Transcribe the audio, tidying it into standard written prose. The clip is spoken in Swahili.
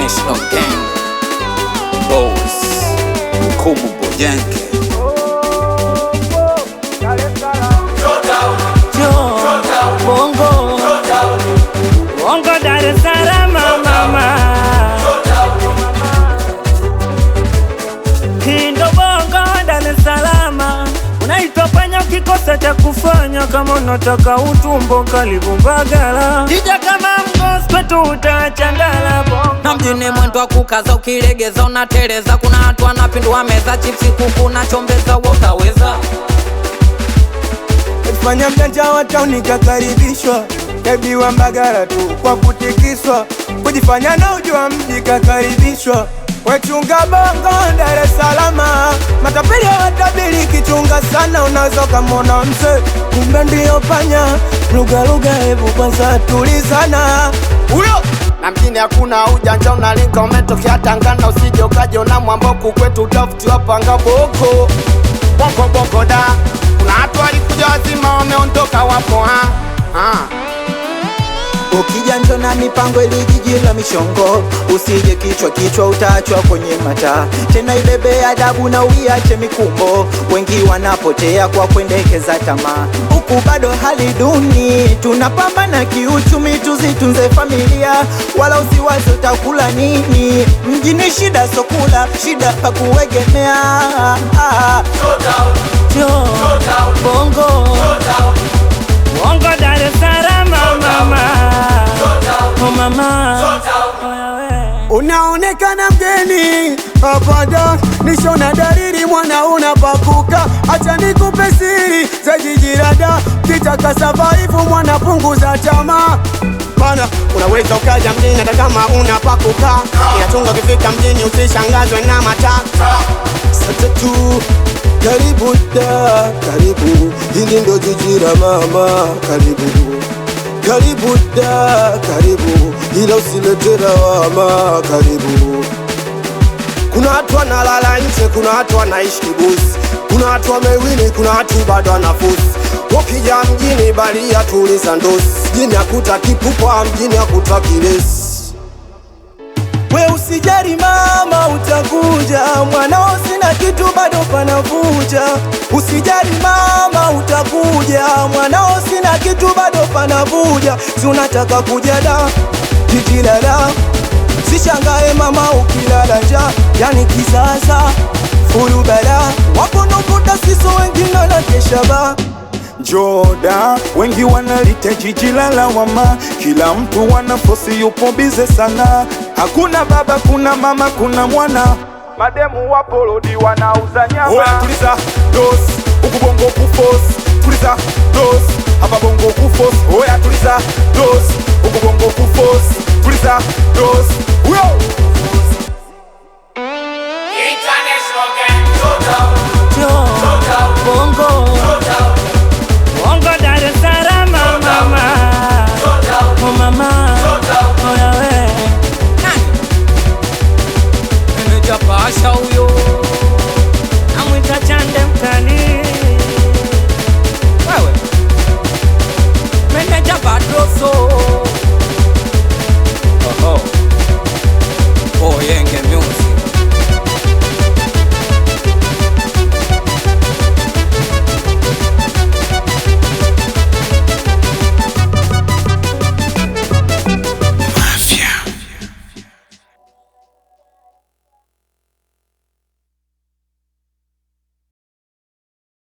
International Gang Boss Kumu Bojenke Bongo Bongo Dar es Salaam mama Kindo Bongo Dar es Salaam unaitwa panya ukikosa cha kufanya kama unataka utumbo karibu Mbagala Kija kama mgosi kwetu utachandala Bongo na mjini mwendo wa kukaza ukilegeza unateleza kuna watu wanapindua meza chipsi kuku na chombeza utaweza Fanya mjanja wa town kakaribishwa Kebi wa Mbagala tu kwa kutikiswa Kujifanya na ujua mji kakaribishwa Wechunga Bongo Dar es Salaam matapeli watabili kichunga sana unaweza kamona mse kumbe ndio panya lugha hebu kwanza tulizana uyo na mjini hakuna ujanja unalinka umetokea Tangana usije ukajiona mwamboku kwetu utafuti wapanga boko Bongo da kuna watu walikuja wazima wameondoka wapo ha Ukija njo na mipango ili jiji la mishongo Usije kichwa utaachwa kwenye mata Tena ibebe adabu na uiache mikumbo Wengi wanapotea kwa kuendekeza tamaa Huku bado hali duni Tunapambana kiuchumi tuzitunze familia Wala usiwazi utakula nini Mjini shida sokula, shida pa kuegemea Bongo Bongo Dar es Salaam mama Oh mama Unaonekana mgeni Apada nishona dalili mwana unapakuka Acha nikupe siri za jiji la Dar Kitaka survive mwana punguza tamaa Bana unaweza ukaja mjini hata kama unapakuka Inatunga ukifika mjini usishangazwe na mataa Sasa tu karibu da karibu Hili ndo jiji la mama karibu Karibu da karibu ila usilete lawama karibu Kuna watu wanalala nje kuna watu wanaishi kibusi Kuna watu wamewini kuna watu bado wanafusi Ukija mjini balia tuliza ndosi Mjini hakuta kipupwa mjini hakuta kilesi We usijari mama utakuja Mwanao sina kitu bado panavuja Usijari mama utakuja Mwanao sina kitu bado panavuja Si unataka kuja da jiji la Dar Sishangae mama ukilala njaa Yani kisasa furu bala Wapo nukuta siso wengine na kesha ba Joda, wengi wanalite jiji la lawama Kila mtu wanafosi yupo bize sana Hakuna baba, kuna mama, kuna mwana Mademu wapolodi wanauza nyama Oya tuliza dos, uku bongo kufos Tuliza dos, hapa bongo kufos Oya tuliza dos, uku bongo kufos Tuliza dos, uyo Bongo